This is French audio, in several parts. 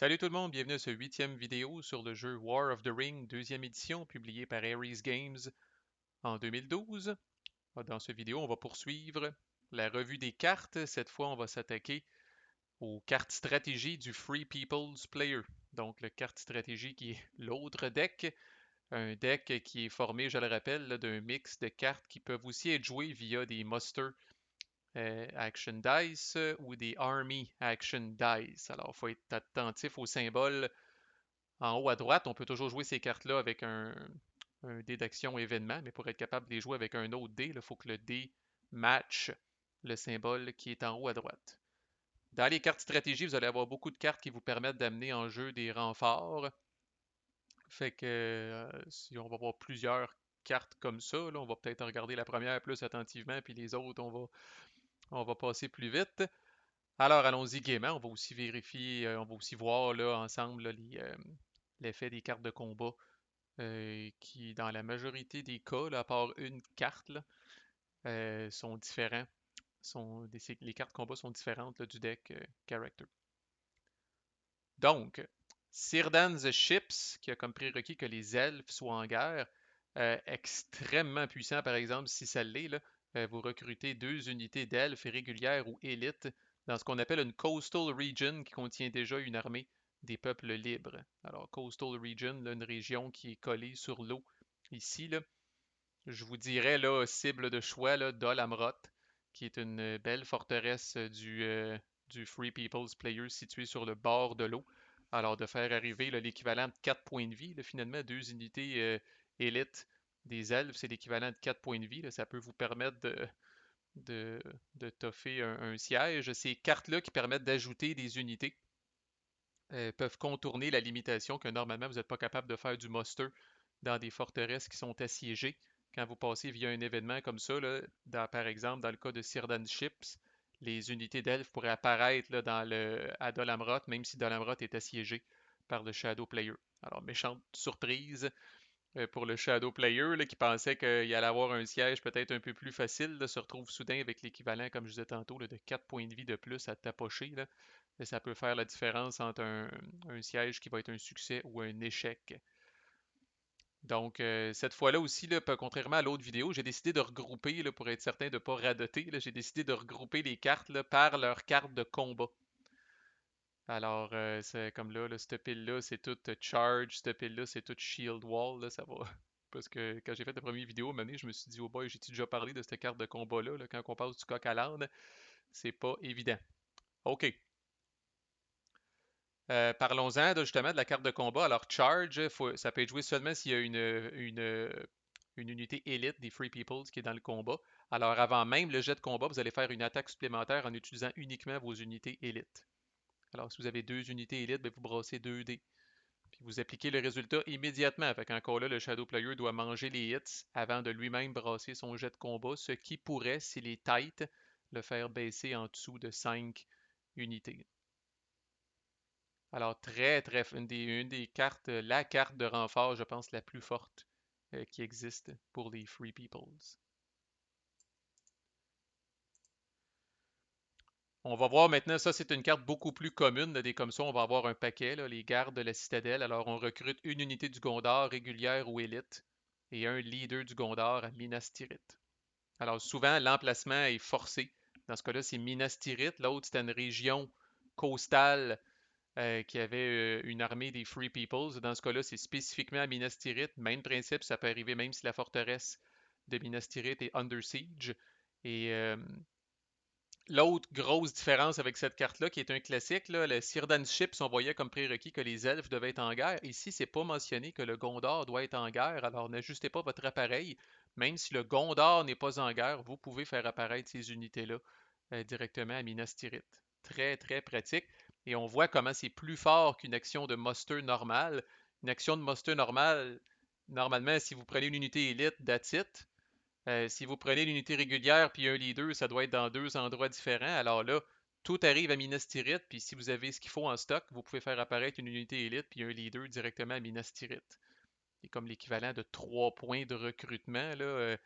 Salut tout le monde, bienvenue à ce 8e vidéo sur le jeu War of the Ring, deuxième édition, publié par Ares Games en 2012. Dans cette vidéo, on va poursuivre la revue des cartes. Cette fois, on va s'attaquer aux cartes stratégie du Free People's Player. Donc, le carte stratégie qui est l'autre deck. Un deck qui est formé, je le rappelle, d'un mix de cartes qui peuvent aussi être jouées via des Muster Action Dice ou des Army Action Dice. Alors, il faut être attentif aux symboles en haut à droite. On peut toujours jouer ces cartes-là avec un dé d'action événement, mais pour être capable de les jouer avec un autre dé, il faut que le dé matche le symbole qui est en haut à droite. Dans les cartes stratégie, vous allez avoir beaucoup de cartes qui vous permettent d'amener en jeu des renforts. Fait que si on va voir plusieurs cartes comme ça, là, on va peut-être regarder la première plus attentivement, puis les autres, on va passer plus vite. Alors, allons-y gaiement. On va aussi vérifier, on va aussi voir là, ensemble là, l'effet des cartes de combat qui, dans la majorité des cas, là, à part une carte, là, sont différents. Les cartes combat sont différentes là, du deck Character. Donc, Círdan's Ships, qui a comme prérequis que les elfes soient en guerre, extrêmement puissant par exemple, si ça l'est, là, vous recrutez 2 unités d'elfes régulières ou élites dans ce qu'on appelle une Coastal Region qui contient déjà une armée des peuples libres. Alors, Coastal Region, là, une région qui est collée sur l'eau ici, là, je vous dirais là, cible de choix, là, Dol Amroth, qui est une belle forteresse du Free People's Player située sur le bord de l'eau. Alors de faire arriver l'équivalent de 4 points de vie, là, finalement, 2 unités élites des elfes, c'est l'équivalent de 4 points de vie. Là, ça peut vous permettre de, de toffer un siège. Ces cartes-là qui permettent d'ajouter des unités peuvent contourner la limitation que normalement vous n'êtes pas capable de faire du muster dans des forteresses qui sont assiégées. Quand vous passez via un événement comme ça, là, par exemple dans le cas de Círdan Ships, les unités d'elfes pourraient apparaître là, à Dol Amroth, même si Dol Amroth est assiégé par le Shadow Player. Alors, méchante surprise pour le Shadow Player là, qui pensait qu'il allait avoir un siège peut-être un peu plus facile, là, se retrouve soudain avec l'équivalent, comme je disais tantôt, là, de 4 points de vie de plus à tapocher. Là. Et ça peut faire la différence entre un siège qui va être un succès ou un échec. Donc, cette fois-là aussi, là, contrairement à l'autre vidéo, j'ai décidé de regrouper, là, pour être certain de ne pas radoter, là, j'ai décidé de regrouper les cartes là, par leur carte de combat. Alors, c'est comme là, cette pile-là, c'est toute charge, cette pile-là, c'est toute shield wall, là, ça va. Parce que quand j'ai fait la première vidéo, à je me suis dit, oh boy, j'ai-tu déjà parlé de cette carte de combat-là, là, quand on passe du coq à l'âne, c'est pas évident. OK. Parlons-en justement de la carte de combat. Alors, charge, ça peut être joué seulement s'il y a une unité élite des Free Peoples qui est dans le combat. Alors, avant même le jet de combat, vous allez faire une attaque supplémentaire en utilisant uniquement vos unités élites. Alors, si vous avez 2 unités élites, ben, vous brassez 2 dés. Puis vous appliquez le résultat immédiatement. Fait qu'encore là, le Shadow Player doit manger les hits avant de lui-même brasser son jet de combat, ce qui pourrait, s'il est tight, le faire baisser en dessous de 5 unités. Alors, une des cartes, la carte de renfort, je pense, la plus forte qui existe pour les Free Peoples. On va voir maintenant, ça c'est une carte beaucoup plus commune, là, des comme ça, on va avoir un paquet, là, les gardes de la citadelle. Alors, on recrute une unité du Gondor régulière ou élite et un leader du Gondor à Minas Tirith. Alors, souvent, l'emplacement est forcé. Dans ce cas-là, c'est Minas Tirith. L'autre, c'était une région coastale qui avait une armée des Free Peoples. Dans ce cas-là, c'est spécifiquement à Minas Tirith. Même principe, ça peut arriver même si la forteresse de Minas Tirith est under siege. Et l'autre grosse différence avec cette carte-là, qui est un classique, là, le Círdan Ships, on voyait comme prérequis que les elfes devaient être en guerre. Ici, c'est pas mentionné que le Gondor doit être en guerre, alors n'ajustez pas votre appareil. Même si le Gondor n'est pas en guerre, vous pouvez faire apparaître ces unités-là directement à Minas Tirith. Très, très pratique. Et on voit comment c'est plus fort qu'une action de muster normale. Une action de muster normale, normalement, si vous prenez une unité élite, that's it. Si vous prenez l'unité régulière puis un leader, ça doit être dans 2 endroits différents. Alors là, tout arrive à Minas Tirith, puis si vous avez ce qu'il faut en stock, vous pouvez faire apparaître une unité élite puis un leader directement à Minas Tirith. C'est comme l'équivalent de 3 points de recrutement, là,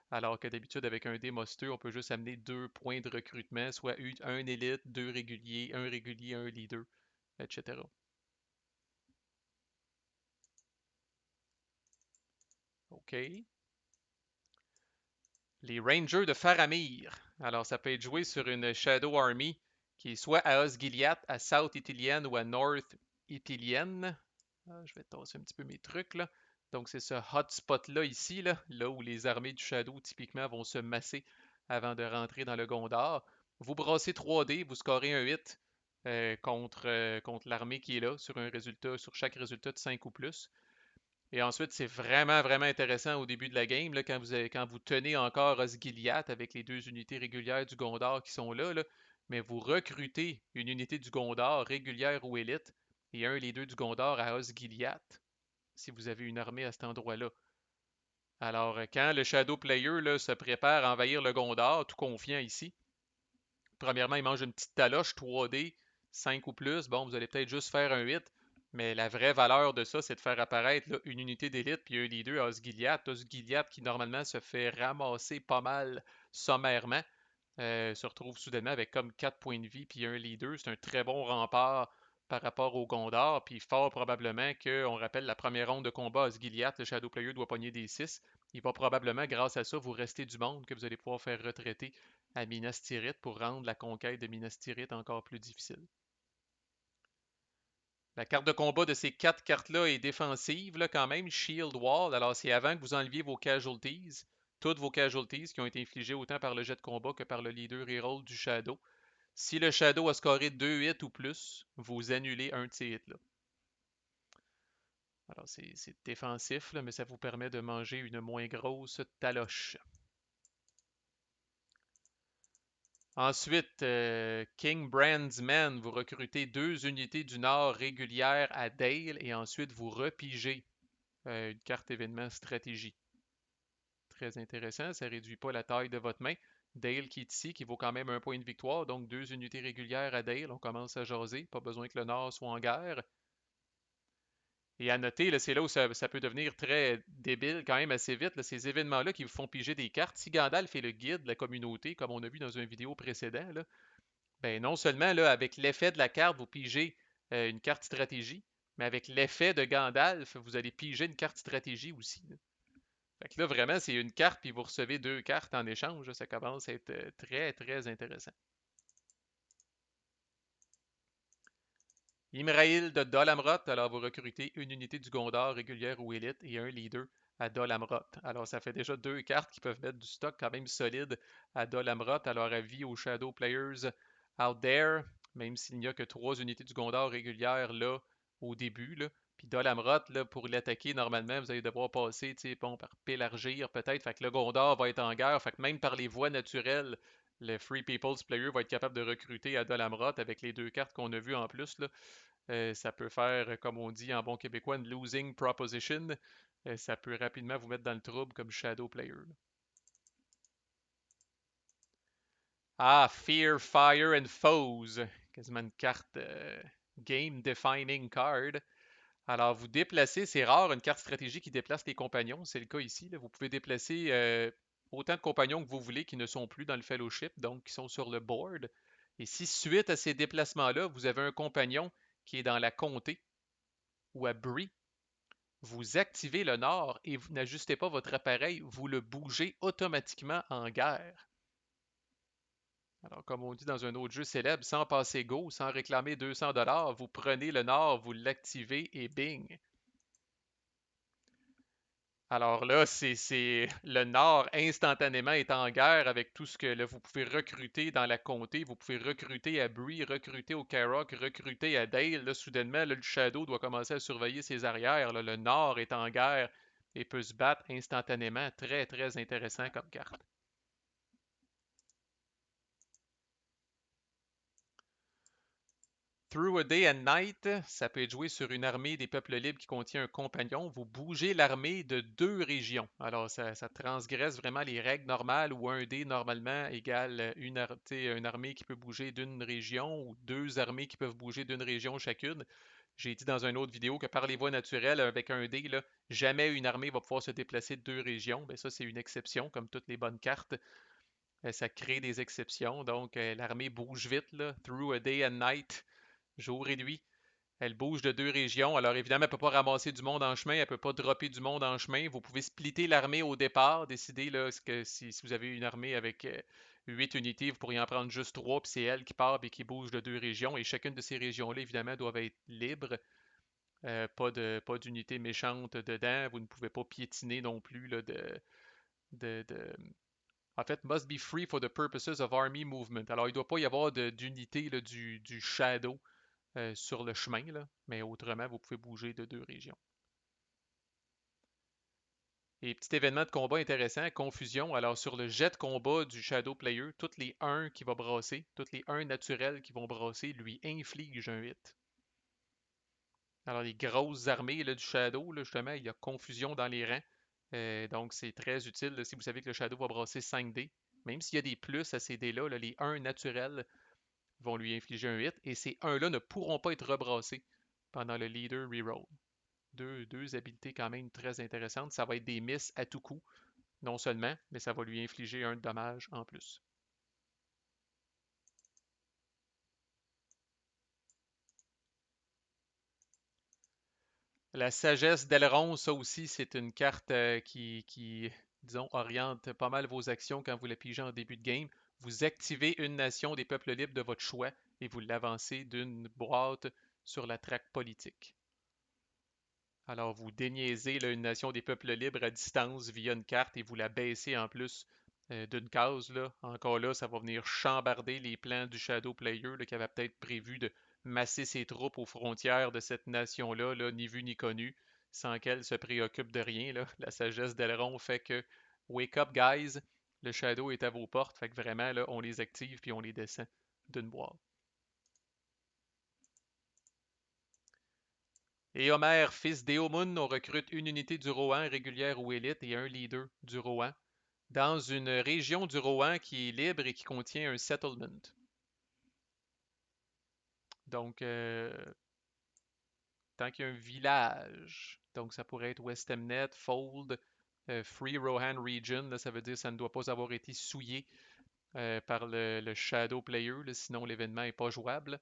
alors que d'habitude, avec un démoster, on peut juste amener 2 points de recrutement, soit un élite, 2 réguliers, un régulier, un leader, etc. OK. Les Rangers de Faramir. Alors, ça peut être joué sur une Shadow Army qui est soit à Osgiliath, à South Ithilien ou à North Ithilien. Je vais tasser un petit peu mes trucs là. Donc, c'est ce hotspot-là ici, là où les armées du Shadow typiquement vont se masser avant de rentrer dans le Gondor. Vous brassez 3D, vous scorez un hit contre l'armée qui est là sur un résultat, sur chaque résultat de 5 ou plus. Et ensuite, c'est vraiment, vraiment intéressant au début de la game, là, quand vous tenez encore Osgiliath avec les deux unités régulières du Gondor qui sont là, mais vous recrutez une unité du Gondor régulière ou élite et un les deux du Gondor à Osgiliath, si vous avez une armée à cet endroit-là. Alors, quand le Shadow Player là, se prépare à envahir le Gondor, tout confiant ici, premièrement, il mange une petite taloche 3D, 5 ou plus. Bon, vous allez peut-être juste faire un 8, mais la vraie valeur de ça, c'est de faire apparaître là, une unité d'élite puis un leader Osgiliath. Osgiliath qui normalement se fait ramasser pas mal sommairement, se retrouve soudainement avec comme 4 points de vie puis un leader. C'est un très bon rempart par rapport au Gondor, puis fort probablement qu'on rappelle la première ronde de combat Osgiliath, le Shadow Player doit pogner des 6. Il va probablement, grâce à ça, vous rester du monde que vous allez pouvoir faire retraiter à Minas Tirith pour rendre la conquête de Minas Tirith encore plus difficile. La carte de combat de ces quatre cartes-là est défensive là, quand même, Shield Wall. Alors c'est avant que vous enleviez vos casualties, toutes vos casualties qui ont été infligées autant par le jet de combat que par le leader reroll du Shadow. Si le Shadow a scoré 2 hits ou plus, vous annulez un de ces hits-là. Alors c'est défensif, là, mais ça vous permet de manger une moins grosse taloche. Ensuite, King Brandsman, vous recrutez deux unités du Nord régulières à Dale et ensuite vous repigez une carte événement stratégie. Très intéressant, ça ne réduit pas la taille de votre main. Dale qui est ici, qui vaut quand même un point de victoire, donc deux unités régulières à Dale, on commence à jaser, pas besoin que le Nord soit en guerre. Et à noter, c'est là où ça peut devenir très débile quand même assez vite, là, ces événements-là qui vous font piger des cartes. Si Gandalf est le guide de la communauté, comme on a vu dans une vidéo précédente, là, ben non seulement là, avec l'effet de la carte, vous pigez une carte stratégie, mais avec l'effet de Gandalf, vous allez piger une carte stratégie aussi. Là. Fait que là, vraiment, c'est une carte, puis vous recevez deux cartes en échange. Là, ça commence à être très, très intéressant. Imraïl de Dol Amroth, alors vous recrutez une unité du Gondor régulière ou élite et un leader à Dol Amroth. Alors ça fait déjà deux cartes qui peuvent mettre du stock quand même solide à Dol Amroth. Alors avis aux Shadow Players out there, même s'il n'y a que trois unités du Gondor régulières là au début. Là. Puis Dol Amroth, là, pour l'attaquer, normalement, vous allez devoir passer bon, par Pélargir peut-être. Fait que le Gondor va être en guerre. Fait que même par les voies naturelles, le Free People's Player va être capable de recruter à Dol Amroth avec les deux cartes qu'on a vues en plus. Là. Ça peut faire, comme on dit en bon québécois, une losing proposition. Ça peut rapidement vous mettre dans le trouble comme shadow player. Ah, Fear, Fire and Foes. Quasiment une carte game defining card. Alors, vous déplacez, c'est rare une carte stratégie qui déplace les compagnons, c'est le cas ici. Là. Vous pouvez déplacer autant de compagnons que vous voulez qui ne sont plus dans le fellowship, donc qui sont sur le board. Et si suite à ces déplacements-là, vous avez un compagnon qui est dans la comté ou à Bree, vous activez le nord et vous n'ajustez pas votre appareil, vous le bougez automatiquement en guerre. Alors, comme on dit dans un autre jeu célèbre, sans passer go, sans réclamer 200$, vous prenez le nord, vous l'activez et bing. Alors là, c'est le Nord instantanément est en guerre avec tout ce que là, vous pouvez recruter dans la comté. Vous pouvez recruter à Bree, recruter au Carrock, recruter à Dale. Là, soudainement, là, le Shadow doit commencer à surveiller ses arrières. Là. Le Nord est en guerre et peut se battre instantanément. Très, très intéressant comme carte. Through a Day and Night, ça peut être joué sur une armée des peuples libres qui contient un compagnon. Vous bougez l'armée de deux régions. Alors, ça transgresse vraiment les règles normales où un dé normalement égale une armée qui peut bouger d'une région ou deux armées qui peuvent bouger d'une région chacune. J'ai dit dans une autre vidéo que par les voies naturelles, avec un dé, là, jamais une armée va pouvoir se déplacer de deux régions. Ben, ça, c'est une exception, comme toutes les bonnes cartes. Ça crée des exceptions. Donc, l'armée bouge vite, là, through a day and night jour et nuit. Elle bouge de 2 régions. Alors évidemment, elle ne peut pas ramasser du monde en chemin, elle ne peut pas dropper du monde en chemin. Vous pouvez splitter l'armée au départ, décider là, que si vous avez une armée avec 8 unités, vous pourriez en prendre juste 3, puis c'est elle qui part et qui bouge de 2 régions. Et chacune de ces régions-là, évidemment, doivent être libres. Pas d'unité méchante dedans. Vous ne pouvez pas piétiner non plus là, de, de- En fait, must be free for the purposes of army movement. Alors, il ne doit pas y avoir d'unité du Shadow sur le chemin, là, mais autrement, vous pouvez bouger de 2 régions. Et petit événement de combat intéressant, confusion. Alors, sur le jet de combat du Shadow Player, toutes les 1 qui va brasser, toutes les 1 naturels qui vont brasser, lui infligent un hit. Alors, les grosses armées là, du Shadow, là, justement, il y a confusion dans les rangs. Donc, c'est très utile là, si vous savez que le Shadow va brasser 5 dés. Même s'il y a des plus à ces dés-là, là, les 1 naturels vont lui infliger un hit. Et ces 1-là ne pourront pas être rebrassés pendant le leader reroll. Deux habiletés quand même très intéressantes. Ça va être des misses à tout coup, non seulement, mais ça va lui infliger un dommage en plus. La sagesse d'Aileron, ça aussi, c'est une carte disons, oriente pas mal vos actions quand vous la pigez en début de game. Vous activez une nation des peuples libres de votre choix et vous l'avancez d'une boîte sur la traque politique. Alors, vous déniaisez là, une nation des peuples libres à distance via une carte et vous la baissez en plus d'une case. Là. Encore là, ça va venir chambarder les plans du Shadow Player là, qui avait peut-être prévu de masser ses troupes aux frontières de cette nation-là, là, ni vu ni connu, sans qu'elle se préoccupe de rien. Là. La sagesse d'Elrond fait que wake up, guys, le Shadow est à vos portes. Fait que vraiment, là, on les active puis on les descend d'une boîte. Et Homer, fils d'Éomun, on recrute une unité du Rohan régulière ou élite et un leader du Rohan dans une région du Rohan qui est libre et qui contient un settlement. Donc, tant qu'il y a un village, donc ça pourrait être Westemnet, Fold, Free Rohan Region, là, ça veut dire que ça ne doit pas avoir été souillé par le Shadow Player, là, sinon l'événement n'est pas jouable.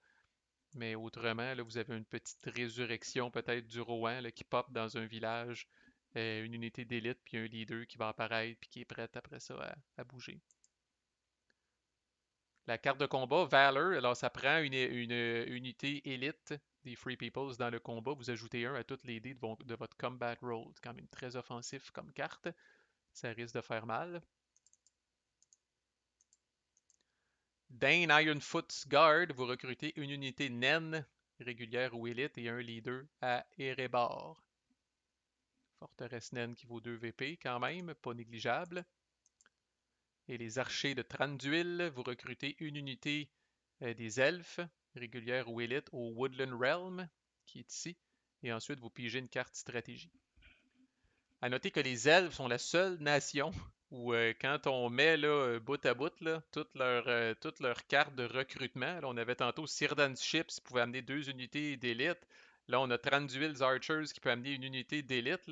Mais autrement, là, vous avez une petite résurrection peut-être du Rohan là, qui pop dans un village, une unité d'élite, puis un leader qui va apparaître, puis qui est prêt après ça à bouger. La carte de combat, Valor, alors ça prend une unité élite des Free Peoples dans le combat. Vous ajoutez un à toutes les dés de votre combat roll. C'est quand même très offensif comme carte. Ça risque de faire mal. Dane Ironfoot's Guard, vous recrutez une unité naine, régulière ou élite, et un leader à Erebor. Forteresse naine qui vaut 2 VP quand même, pas négligeable. Et les archers de Tranduil, vous recrutez une unité des elfes, régulière ou élite, au Woodland Realm, qui est ici. Et ensuite, vous pigez une carte stratégie. À noter que les elfes sont la seule nation où, quand on met là, bout à bout là, toutes leurs cartes de recrutement, là, on avait tantôt Círdan's Ships qui pouvait amener 2 unités d'élite. Là, on a Tranduil's Archers qui peut amener une unité d'élite.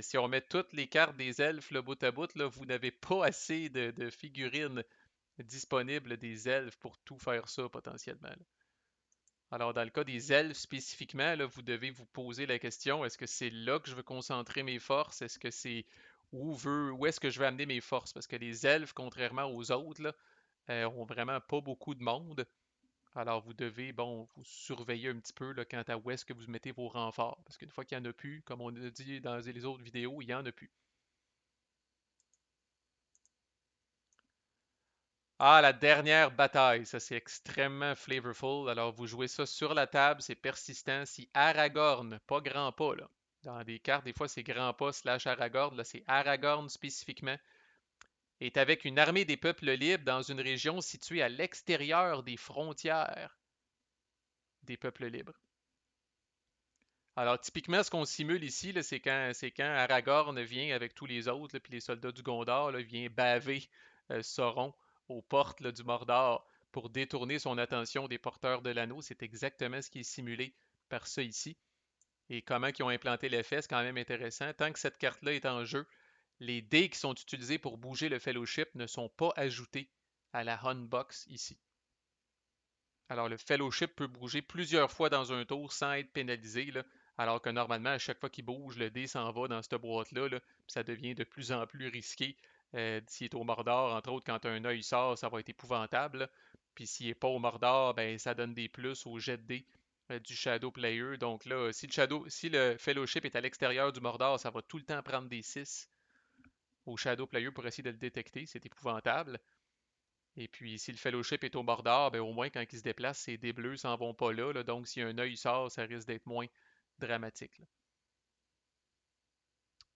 Si on met toutes les cartes des elfes là, bout à bout, là, vous n'avez pas assez de figurines disponibles des elfes pour tout faire ça potentiellement. Là. Alors, dans le cas des elfes spécifiquement, là, vous devez vous poser la question, est-ce que c'est là que je veux concentrer mes forces? Est-ce que c'est où est-ce que je veux amener mes forces? Parce que les elfes, contrairement aux autres, là, ont vraiment pas beaucoup de monde. Alors, vous devez, bon, vous surveiller un petit peu là, quant à où est-ce que vous mettez vos renforts. Parce qu'une fois qu'il n'y en a plus, comme on a dit dans les autres vidéos, il n'y en a plus. Ah, la dernière bataille, ça c'est extrêmement flavorful. Alors vous jouez ça sur la table, c'est persistant. Si Aragorn, pas grand pas là, dans des cartes, des fois c'est grand pas slash Aragorn, là c'est Aragorn spécifiquement, est avec une armée des peuples libres dans une région située à l'extérieur des frontières des peuples libres. Alors typiquement ce qu'on simule ici, là, c'est quand Aragorn vient avec tous les autres, puis les soldats du Gondor, là, vient baver Sauron aux portes là, du Mordor pour détourner son attention des porteurs de l'anneau. C'est exactement ce qui est simulé par ça ici. Et comment ils ont implanté l'effet, c'est quand même intéressant. Tant que cette carte-là est en jeu, les dés qui sont utilisés pour bouger le Fellowship ne sont pas ajoutés à la Hunbox ici. Alors, le fellowship peut bouger plusieurs fois dans un tour sans être pénalisé, là, alors que normalement, à chaque fois qu'il bouge, le dé s'en va dans cette boîte-là, là, puis ça devient de plus en plus risqué. S'il est au Mordor, entre autres, quand un œil sort, ça va être épouvantable, là. Puis s'il n'est pas au Mordor, ben, ça donne des plus au jet de dés du Shadow Player. Donc là, si le Fellowship est à l'extérieur du Mordor, ça va tout le temps prendre des 6 au Shadow Player pour essayer de le détecter. C'est épouvantable. Et puis, si le fellowship est au bord d'or, ben, au moins, quand il se déplace, ces dés bleus s'en vont pas là, là. Donc, si un œil sort, ça risque d'être moins dramatique, là.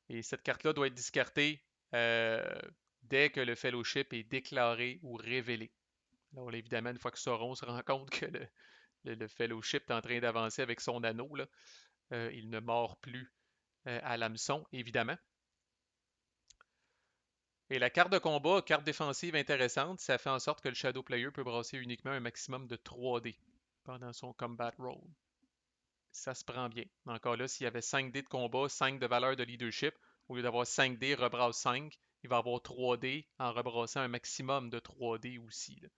Et cette carte-là doit être discartée euh, dès que le fellowship est déclaré ou révélé. Alors, là, évidemment, une fois que Sauron se rend compte que le fellowship est en train d'avancer avec son anneau, là, il ne mord plus à l'hameçon, évidemment. Et la carte de combat, carte défensive intéressante, ça fait en sorte que le Shadow Player peut brasser uniquement un maximum de 3 dés pendant son combat roll. Ça se prend bien. Encore là, s'il y avait 5 dés de combat, 5 de valeur de leadership, au lieu d'avoir 5 dés, rebrasse 5, il va avoir 3 dés en rebrassant un maximum de 3 dés aussi, là.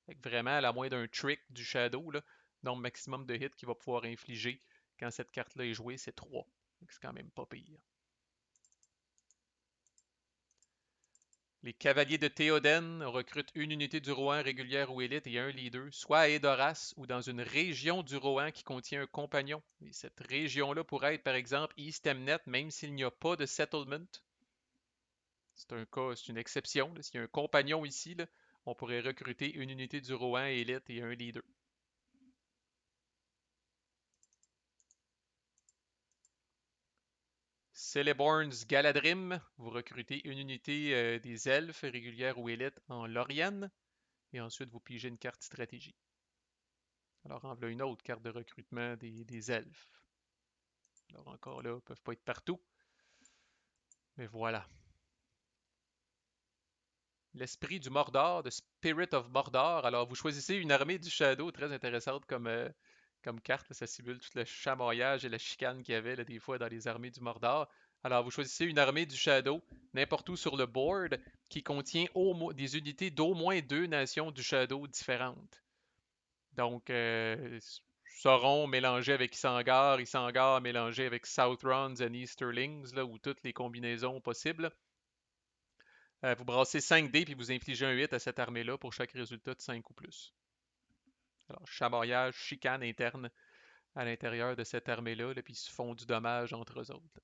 Fait que vraiment, à la moins d'un trick du Shadow, là, donc maximum de hits qu'il va pouvoir infliger quand cette carte-là est jouée, c'est 3. C'est quand même pas pire. Les cavaliers de Théoden recrutent une unité du Rohan régulière ou élite et un leader, soit à Edoras ou dans une région du Rohan qui contient un compagnon. Et cette région-là pourrait être par exemple East Emnet, même s'il n'y a pas de settlement. C'est un cas, c'est une exception, là. S'il y a un compagnon ici, là, on pourrait recruter une unité du Rohan élite et un leader. Celeborn's Galadrim, vous recrutez une unité des elfes régulières ou élites en Lorien, et ensuite vous pigez une carte stratégie. Alors, en voilà une autre carte de recrutement des elfes. Alors, encore là, ils ne peuvent pas être partout. Mais voilà. L'esprit du Mordor, The Spirit of Mordor. Alors, vous choisissez une armée du Shadow, très intéressante comme carte. Ça simule tout le chamoyage et la chicane qu'il y avait là, des fois dans les armées du Mordor. Alors, vous choisissez une armée du Shadow, n'importe où sur le board, qui contient des unités d'au moins 2 nations du Shadow différentes. Donc, Sauron mélangé avec Isengard, Isengard mélangé avec Southrons et Easterlings, là, ou toutes les combinaisons possibles. Vous brassez 5 dés puis vous infligez un 8 à cette armée-là pour chaque résultat de 5 ou plus. Alors, chamaillage, chicane interne à l'intérieur de cette armée-là, là, puis ils se font du dommage entre eux autres.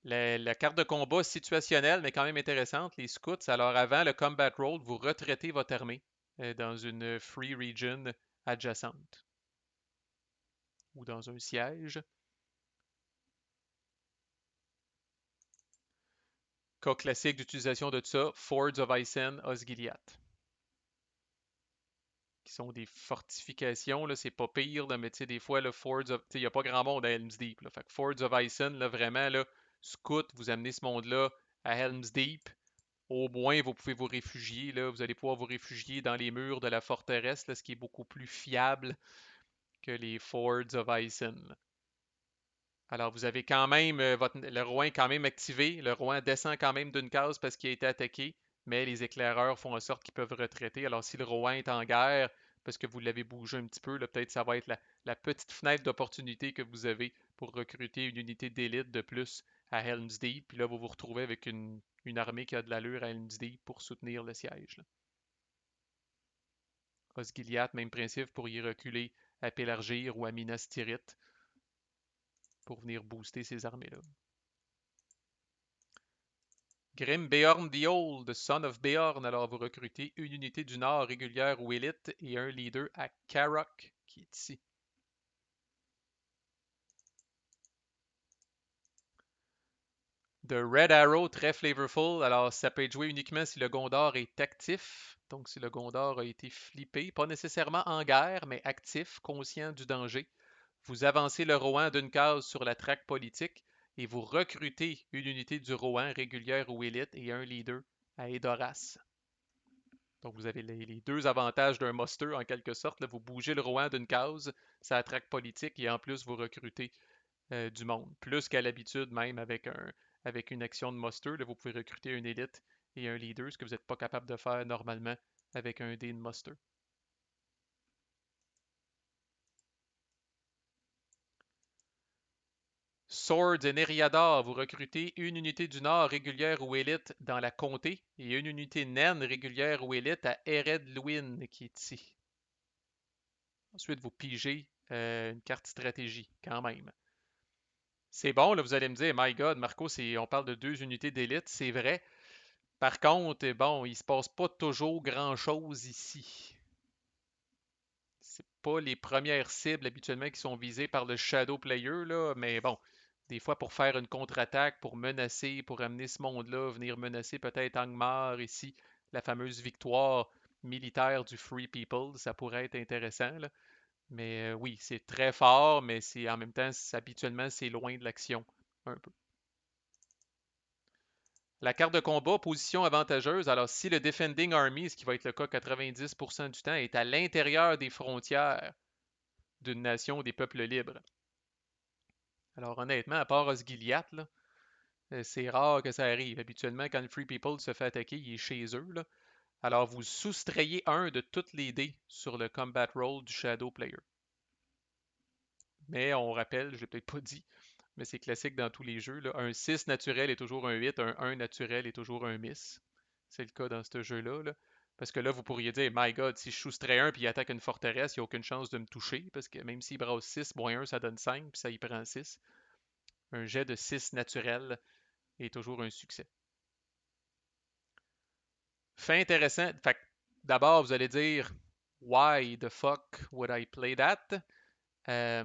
La carte de combat situationnelle, mais quand même intéressante, les scouts. Alors, avant le combat roll, vous retraitez votre armée dans une free region adjacente ou dans un siège. Cas classique d'utilisation de ça, Fords of Isen, Osgiliath, qui sont des fortifications, là, c'est pas pire, là, mais tu sais, des fois, le Fords of, il n'y a pas grand monde à Helm's Deep, là. Fait que Fords of Isen, là, vraiment, là, scout, vous amenez ce monde-là à Helm's Deep, au moins vous pouvez vous réfugier, là, vous allez pouvoir vous réfugier dans les murs de la forteresse, là, ce qui est beaucoup plus fiable que les Fords of Isen, là. Alors, vous avez quand même, le roi est quand même activé. Le roi descend quand même d'une case parce qu'il a été attaqué, mais les éclaireurs font en sorte qu'ils peuvent retraiter. Alors, si le roi est en guerre, parce que vous l'avez bougé un petit peu, peut-être ça va être la petite fenêtre d'opportunité que vous avez pour recruter une unité d'élite de plus à Helm's Deep. Puis là, vous vous retrouvez avec une armée qui a de l'allure à Helm's Deep pour soutenir le siège, là. Osgiliath, même principe pour y reculer à Pélargir ou à Minas Tirith pour venir booster ces armées-là. Grim Beorn the Old, Son of Beorn. Alors, vous recrutez une unité du Nord régulière ou élite et un leader à Karok, qui est ici. The Red Arrow, très flavorful. Alors, ça peut être joué uniquement si le Gondor est actif. Donc, si le Gondor a été flippé, pas nécessairement en guerre, mais actif, conscient du danger. Vous avancez le Rohan d'une case sur la traque politique et vous recrutez une unité du Rohan régulière ou élite et un leader à Edoras. Donc, vous avez les deux avantages d'un muster en quelque sorte, là. Vous bougez le Rohan d'une case, ça attraque politique et en plus, vous recrutez du monde. Plus qu'à l'habitude, même avec une action de muster, là, vous pouvez recruter une élite et un leader, ce que vous n'êtes pas capable de faire normalement avec un dé de muster. Swords et Nereidar, vous recrutez une unité du Nord régulière ou élite dans la comté et une unité naine régulière ou élite à Ered Luin, qui est ici. Ensuite, vous pigez une carte stratégie, quand même. C'est bon, là, vous allez me dire, My God, Marco, on parle de 2 unités d'élite, c'est vrai. Par contre, bon, il se passe pas toujours grand-chose ici. C'est pas les premières cibles habituellement qui sont visées par le Shadow Player, là, mais bon, des fois pour faire une contre-attaque, pour menacer, pour amener ce monde-là, venir menacer peut-être Angmar ici, la fameuse victoire militaire du Free People, ça pourrait être intéressant, là. Mais oui, c'est très fort, mais c'est en même temps, habituellement, c'est loin de l'action, un peu. La carte de combat, position avantageuse. Alors, si le Defending Army, ce qui va être le cas 90% du temps, est à l'intérieur des frontières d'une nation des peuples libres. Alors, honnêtement, à part Osgiliath, là, c'est rare que ça arrive. Habituellement, quand le Free People se fait attaquer, il est chez eux, là. Alors, vous soustrayez un de toutes les dés sur le combat roll du Shadow Player. Mais on rappelle, je ne l'ai peut-être pas dit, mais c'est classique dans tous les jeux, là. Un 6 naturel est toujours un 8, un 1 naturel est toujours un miss. C'est le cas dans ce jeu-là, là. Parce que là, vous pourriez dire, My God, si je soustrais un puis il attaque une forteresse, il n'y a aucune chance de me toucher. Parce que même s'il brasse 6, moins 1, ça donne 5, puis ça y prend 6. Un jet de 6 naturel est toujours un succès. Fait intéressant. Fait d'abord, vous allez dire, Why the fuck would I play that? Euh,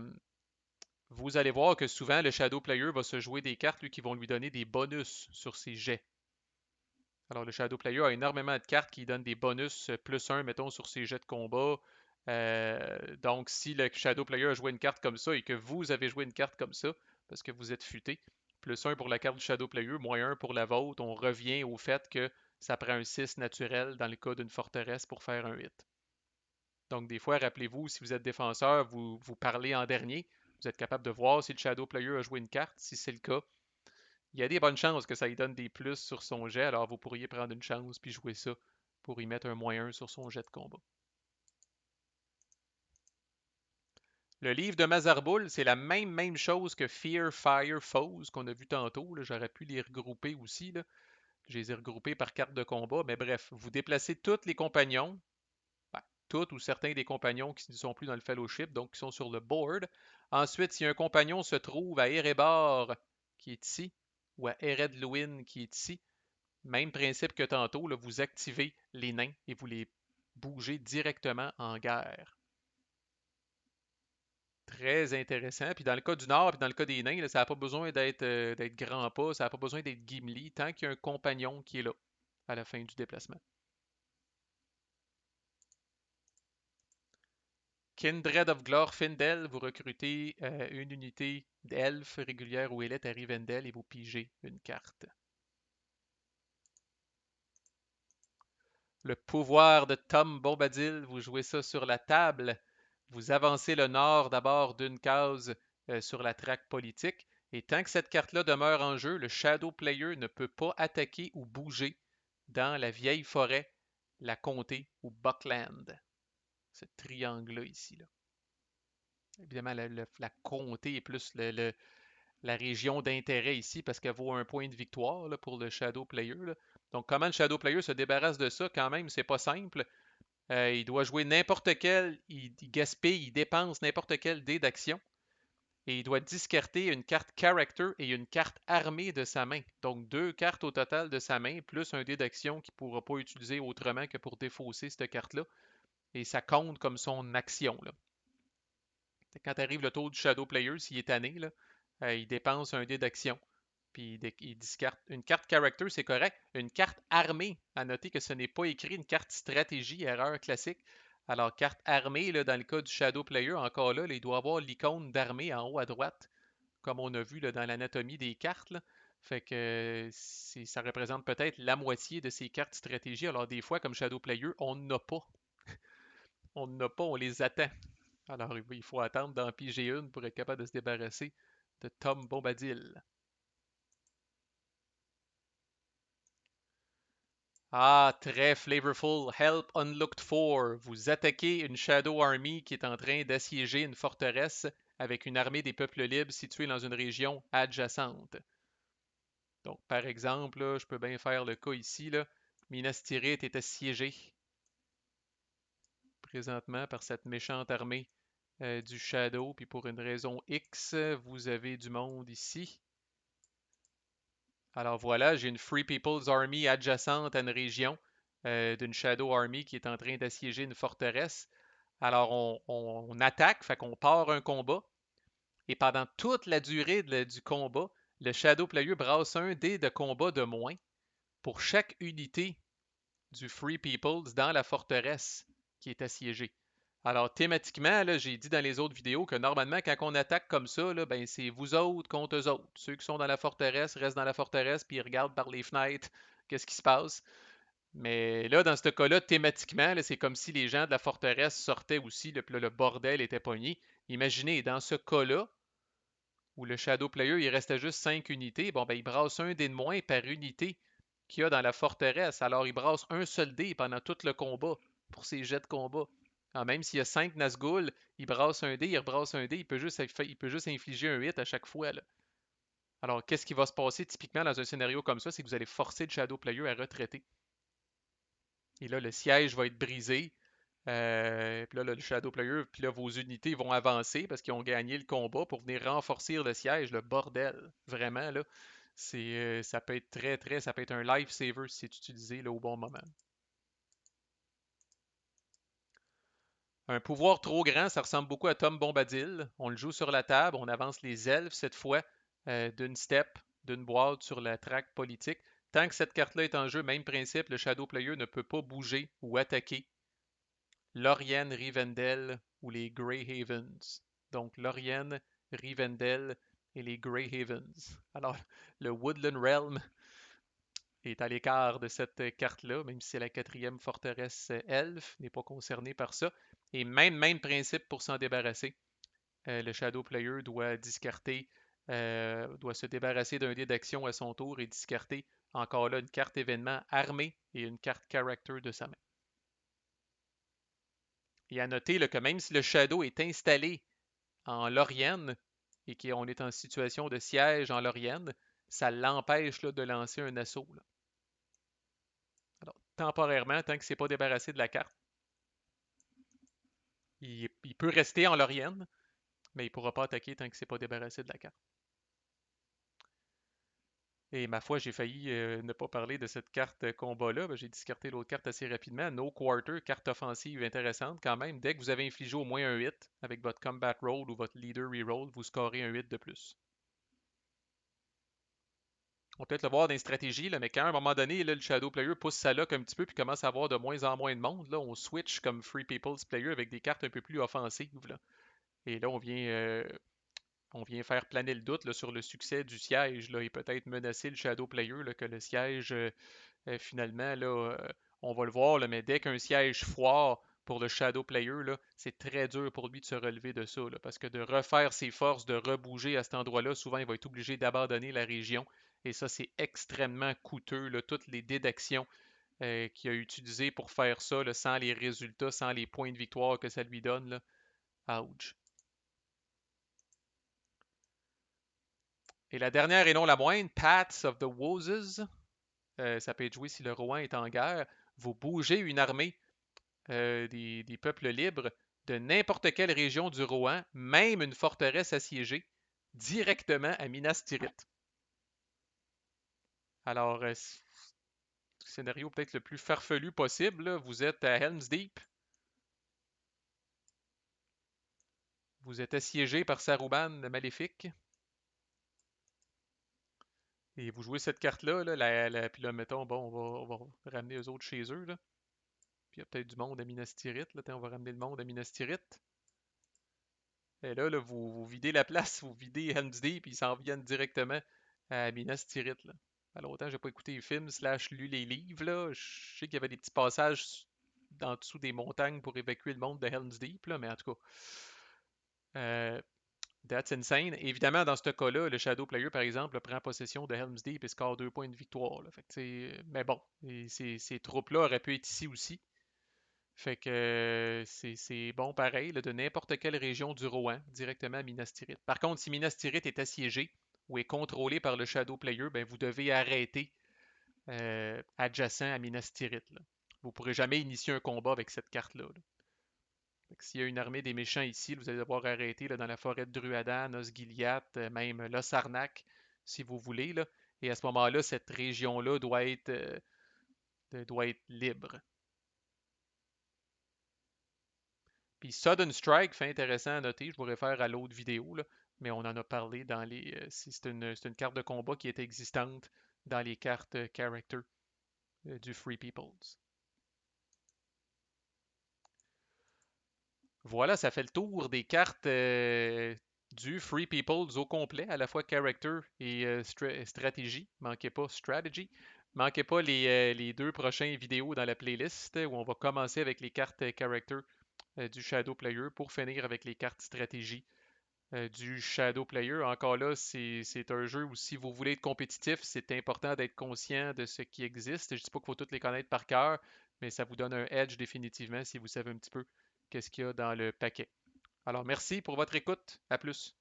vous allez voir que souvent, le Shadow Player va se jouer des cartes lui, qui vont lui donner des bonus sur ses jets. Alors, le Shadow Player a énormément de cartes qui donnent des bonus plus 1, mettons, sur ses jets de combat. Donc, si le Shadow Player a joué une carte comme ça et que vous avez joué une carte comme ça, parce que vous êtes futé, plus 1 pour la carte du Shadow Player, moins 1 pour la vôtre, on revient au fait que ça prend un 6 naturel dans le cas d'une forteresse pour faire un 8. Donc, des fois, rappelez-vous, si vous êtes défenseur, vous parlez en dernier. Vous êtes capable de voir si le Shadow Player a joué une carte. Si c'est le cas, il y a des bonnes chances que ça lui donne des plus sur son jet, alors vous pourriez prendre une chance puis jouer ça pour y mettre un moins 1 sur son jet de combat. Le livre de Mazarboul, c'est la même chose que Fear, Fire, Foes qu'on a vu tantôt. J'aurais pu les regrouper aussi. Là. Je les ai regroupés par carte de combat. Mais bref, vous déplacez tous les compagnons, ben, tous ou certains des compagnons qui ne sont plus dans le fellowship, donc qui sont sur le board. Ensuite, si un compagnon se trouve à Erebor, qui est ici, ou à Eredluin, qui est ici, même principe que tantôt, là, vous activez les nains et vous les bougez directement en guerre. Très intéressant. Puis dans le cas du Nord, puis dans le cas des nains, là, ça n'a pas besoin d'être grand pas, ça n'a pas besoin d'être Gimli, tant qu'il y a un compagnon qui est là à la fin du déplacement. Kindred of Glorfindel, vous recrutez une unité d'elfe régulière ou élite à Rivendell et vous pigez une carte. Le pouvoir de Tom Bombadil, vous jouez ça sur la table. Vous avancez le nord d'abord d'une case sur la traque politique. Et tant que cette carte-là demeure en jeu, le Shadow Player ne peut pas attaquer ou bouger dans la vieille forêt, la comté ou Buckland. Ce triangle-là ici. Là. Évidemment, la comté est plus la région d'intérêt ici parce qu'elle vaut un point de victoire là, pour le Shadow Player. Là. Donc, comment le Shadow Player se débarrasse de ça, quand même, c'est pas simple. Il doit jouer n'importe quel, il gaspille, il dépense n'importe quel dé d'action. Et il doit discarter une carte character et une carte armée de sa main. Donc 2 cartes au total de sa main, plus un dé d'action qu'il ne pourra pas utiliser autrement que pour défausser cette carte-là. Et ça compte comme son action. Là. Quand arrive le tour du Shadow Player, s'il est tanné, là, il dépense un dé d'action. Puis il discarte. Une carte character, c'est correct. Une carte armée, à noter que ce n'est pas écrit une carte stratégie, erreur classique. Alors, carte armée, là, dans le cas du Shadow Player, encore là, il doit avoir l'icône d'armée en haut à droite, comme on a vu là, dans l'anatomie des cartes. Là. Fait que ça représente peut-être la moitié de ces cartes stratégie. Alors, des fois, comme Shadow Player, on n'a pas. On n'a pas, on les attend. Alors, il faut attendre d'en piger une pour être capable de se débarrasser de Tom Bombadil. Ah, très flavorful. Help unlooked for. Vous attaquez une Shadow Army qui est en train d'assiéger une forteresse avec une armée des peuples libres située dans une région adjacente. Donc, par exemple, là, je peux bien faire le cas ici, là. Minas Tirith est assiégée présentement par cette méchante armée du Shadow, puis pour une raison X, vous avez du monde ici. Alors voilà, j'ai une Free People's Army adjacente à une région d'une Shadow Army qui est en train d'assiéger une forteresse. Alors on attaque, fait qu'on part un combat, et pendant toute la durée du combat, le Shadow Player brasse un dé de combat de moins pour chaque unité du Free Peoples dans la forteresse qui est assiégée. Alors, thématiquement, là, j'ai dit dans les autres vidéos que normalement, quand on attaque comme ça, là, ben, c'est vous autres contre eux autres. Ceux qui sont dans la forteresse restent dans la forteresse puis ils regardent par les fenêtres qu'est-ce qui se passe. Mais là, dans ce cas-là, thématiquement, là, c'est comme si les gens de la forteresse sortaient aussi, puis là, le bordel était pogné. Imaginez, dans ce cas-là, où le Shadow Player, il restait juste 5 unités, bon, ben, il brasse un dé de moins par unité qu'il y a dans la forteresse. Alors, il brasse un seul dé pendant tout le combat pour ses jets de combat. Alors, même s'il y a 5 Nazgûl, il brasse un dé, il rebrasse un dé, il peut juste infliger un hit à chaque fois, là. Alors, qu'est-ce qui va se passer typiquement dans un scénario comme ça? C'est que vous allez forcer le Shadow Player à retraiter. Et là, le siège va être brisé. Puis là, le Shadow Player, puis là, vos unités vont avancer parce qu'ils ont gagné le combat pour venir renforcer le siège, le bordel. Vraiment, là, ça peut être ça peut être un lifesaver si c'est utilisé là, au bon moment. Un pouvoir trop grand, ça ressemble beaucoup à Tom Bombadil. On le joue sur la table, on avance les elfes cette fois d'une step, d'une boîte sur la track politique. Tant que cette carte-là est en jeu, même principe, le Shadow Player ne peut pas bouger ou attaquer Lorien, Rivendell ou les Grey Havens. Donc Lorien, Rivendell et les Grey Havens. Alors, le Woodland Realm est à l'écart de cette carte-là, même si c'est la quatrième forteresse elfe, n'est pas concerné par ça. Et même principe pour s'en débarrasser. Le Shadow Player doit se débarrasser d'un dé d'action à son tour et discarter encore là une carte événement armée et une carte character de sa main. Et à noter là, que même si le Shadow est installé en Lorienne et qu'on est en situation de siège en Lorienne, ça l'empêche de lancer un assaut. Là. Alors, temporairement, tant que c'est pas débarrassé de la carte, il peut rester en Lorienne, mais il ne pourra pas attaquer tant que c'est pas débarrassé de la carte. Et ma foi, j'ai failli ne pas parler de cette carte combat-là. Ben, j'ai discarté l'autre carte assez rapidement. No Quarter, carte offensive intéressante quand même. Dès que vous avez infligé au moins un hit avec votre Combat Roll ou votre Leader Reroll, vous scorez un 8 de plus. On peut peut-être le voir dans les stratégies, là, mais quand à un moment donné, là, le Shadow Player pousse sa luck un petit peu puis commence à avoir de moins en moins de monde, là, on switch comme Free People's Player avec des cartes un peu plus offensives. Là. Et là, on vient faire planer le doute là, sur le succès du siège là, et peut-être menacer le Shadow Player là, que le siège, finalement, là, on va le voir, là, mais dès qu'un siège foire pour le Shadow Player, là, c'est très dur pour lui de se relever de ça, là, parce que de refaire ses forces, de rebouger à cet endroit-là, souvent il va être obligé d'abandonner la région. Et ça, c'est extrêmement coûteux, là, toutes les dés d'action qu'il a utilisées pour faire ça, là, sans les résultats, sans les points de victoire que ça lui donne. Là. Ouch. Et la dernière et non la moindre, Paths of the Woses. Ça peut être joué si le Rohan est en guerre. Vous bougez une armée des peuples libres de n'importe quelle région du Rohan, même une forteresse assiégée, directement à Minas Tirith. Alors, scénario peut-être le plus farfelu possible, là. Vous êtes à Helm's Deep. Vous êtes assiégé par Saruman le Maléfique. Et vous jouez cette carte-là, là, puis là, mettons, bon, on va ramener eux autres chez eux. Là. Puis il y a peut-être du monde à Minas Tirith. Là. On va ramener le monde à Minas Tirith. Et là, vous videz la place, vous videz Helm's Deep, puis ils s'en viennent directement à Minas Tirith. Là. Alors, autant j'ai pas écouté les films, / lu les livres, là. Je sais qu'il y avait des petits passages en dessous des montagnes pour évacuer le monde de Helm's Deep, là, mais en tout cas, euh, that's insane. Évidemment, dans ce cas-là, le Shadow Player, par exemple, prend possession de Helm's Deep et score 2 points de victoire. Là. Fait que, mais bon, ces troupes-là auraient pu être ici aussi. Fait que c'est bon pareil, là, de n'importe quelle région du Rohan, directement à Minas Tirith. Par contre, si Minas Tirith est assiégé ou est contrôlé par le Shadow Player, ben vous devez arrêter adjacent à Minas Tirith, là. Vous ne pourrez jamais initier un combat avec cette carte-là, là. Fait que s'il y a une armée des méchants ici, vous allez devoir arrêter là, dans la forêt de Druadan, Osgiliath, même Lossarnac, si vous voulez, là. Et à ce moment-là, cette région-là doit être libre. Puis Sudden Strike, fait intéressant à noter, je vous réfère à l'autre vidéo, là, mais on en a parlé dans les. C'est une carte de combat qui est existante dans les cartes character du Free Peoples. Voilà, ça fait le tour des cartes du Free Peoples au complet, à la fois character et stratégie. Manquez pas strategy. Manquez pas les deux prochaines vidéos dans la playlist où on va commencer avec les cartes character du Shadow Player pour finir avec les cartes stratégie du Shadow Player. Encore là, c'est un jeu où si vous voulez être compétitif, c'est important d'être conscient de ce qui existe. Je ne dis pas qu'il faut toutes les connaître par cœur, mais ça vous donne un edge définitivement si vous savez un petit peu qu'est-ce qu'il y a dans le paquet. Alors, merci pour votre écoute. À plus.